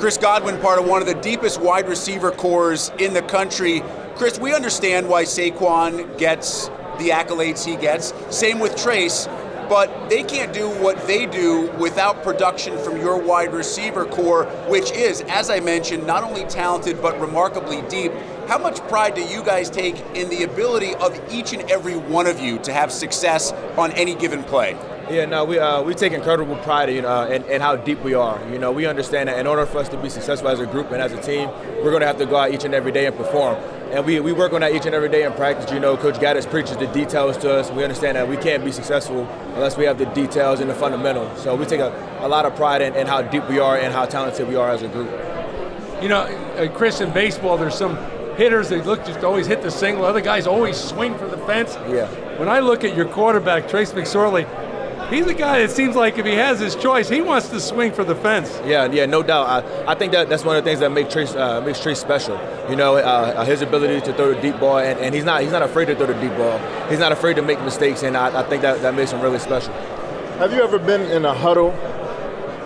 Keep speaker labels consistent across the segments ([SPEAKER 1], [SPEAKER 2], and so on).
[SPEAKER 1] Chris Goodwin, part of one of the deepest wide receiver cores in the country. Chris, we understand why Saquon gets the accolades he gets. Same with Trace, but they can't do what they do without production from your wide receiver core, which is, as I mentioned, not only talented but remarkably deep. How much pride do you guys take in the ability of each and every one of you to have success on any given play?
[SPEAKER 2] Yeah, no, we take incredible pride in how deep we are. You know, we understand that in order for us to be successful as a group and as a team, we're going to have to go out each and every day and perform. And we work on that each and every day in practice. You know, Coach Gaddis preaches the details to us. We understand that we can't be successful unless we have the details and the fundamentals. So we take a lot of pride in how deep we are and how talented we are as a group.
[SPEAKER 3] You know, Chris, in baseball, there's some hitters that look just always hit the single. Other guys always swing for the fence.
[SPEAKER 2] Yeah.
[SPEAKER 3] When I look at your quarterback, Trace McSorley, he's a guy that seems like if he has his choice, he wants to swing for the fence.
[SPEAKER 2] Yeah, no doubt. I think that's one of the things that makes Trace special. You know, his ability to throw the deep ball, and he's not afraid to throw the deep ball. He's not afraid to make mistakes, and I think that makes him really special.
[SPEAKER 4] Have you ever been in a huddle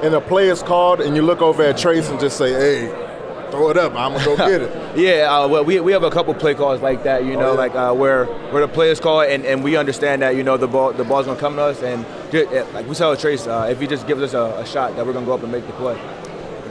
[SPEAKER 4] and a play is called and you look over at Trace and just say, hey, throw it up, I'm going to go get it?
[SPEAKER 2] Yeah, well, we have a couple play calls like that, you know, like where the play is called and we understand that, you know, the ball's going to come to us, and like we tell Trace, if he just gives us a shot, that we're going to go up and make the play.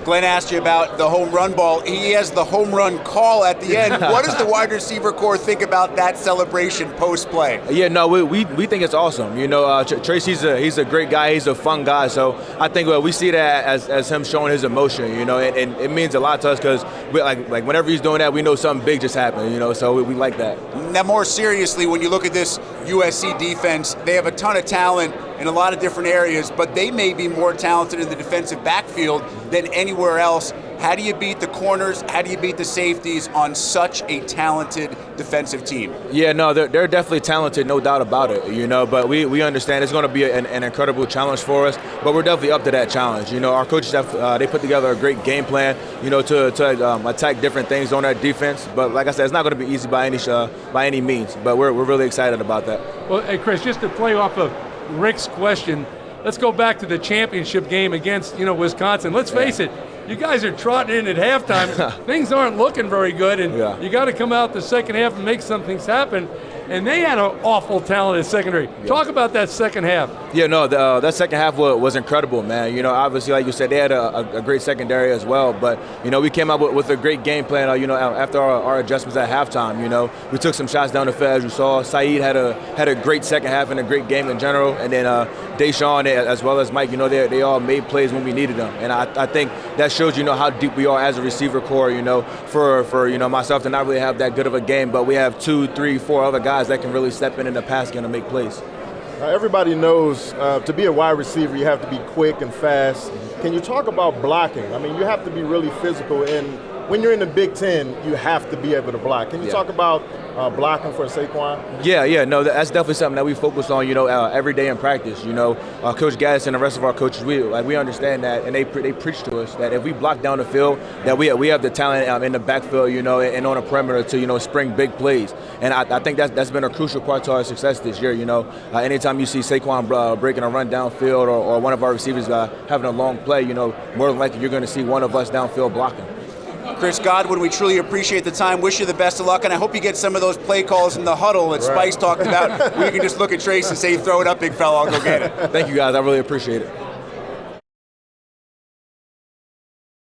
[SPEAKER 1] Glenn asked you about the home run ball. He has the home run call at the end. What does the wide receiver core think about that celebration post-play?
[SPEAKER 2] Yeah, no, we think it's awesome. You know, Trace, he's a great guy. He's a fun guy. So I think we see that as him showing his emotion. You know, and it means a lot to us because like whenever he's doing that, we know something big just happened. You know, so we like that.
[SPEAKER 1] Now, more seriously, when you look at this USC defense, they have a ton of talent in a lot of different areas, but they may be more talented in the defensive backfield than anywhere else. How do you beat the corners? How do you beat the safeties on such a talented defensive team?
[SPEAKER 2] Yeah, no, they're definitely talented, no doubt about it, you know, but we understand it's going to be an incredible challenge for us, but we're definitely up to that challenge. You know, our coaches they put together a great game plan, you know, to attack different things on that defense, but like I said, it's not going to be easy by any means, but we're really excited about that.
[SPEAKER 3] Well, hey, Chris, just to play off of Rick's question, let's go back to the championship game against, Wisconsin. Let's face it, you guys are trotting in at halftime. Things aren't looking very good, and you got to come out the second half and make some things happen. And they had an awful talented secondary. Yeah. Talk about that second half.
[SPEAKER 2] Yeah, no, that second half was incredible, man. You know, obviously, like you said, they had a great secondary as well. But, you know, we came up with a great game plan, after our adjustments at halftime. You know, we took some shots down the field, as you saw. Saeed had a great second half and a great game in general. And then Deshaun, as well as Mike, you know, they all made plays when we needed them. And I think that shows, how deep we are as a receiver core, for myself to not really have that good of a game. But we have 2, 3, 4 other guys that can really step in the pass game and make plays.
[SPEAKER 4] Everybody knows to be a wide receiver, you have to be quick and fast. Can you talk about blocking? I mean, you have to be really physical, and when you're in the Big Ten, you have to be able to block. Can you talk about blocking for Saquon?
[SPEAKER 2] Yeah, no, that's definitely something that we focus on, every day in practice. Coach Gaddis and the rest of our coaches, we understand that, and they preach to us that if we block down the field, that we have the talent in the backfield, and on the perimeter to, spring big plays. And I think that's been a crucial part to our success this year. Anytime you see Saquon breaking a run downfield or one of our receivers having a long play, more than likely you're going to see one of us downfield blocking.
[SPEAKER 1] Chris Goodwin, we truly appreciate the time. Wish you the best of luck, and I hope you get some of those play calls in the huddle that Spice talked about, where you can just look at Trace and say, throw it up, big fella, I'll go get it.
[SPEAKER 2] Thank you, guys. I really appreciate it.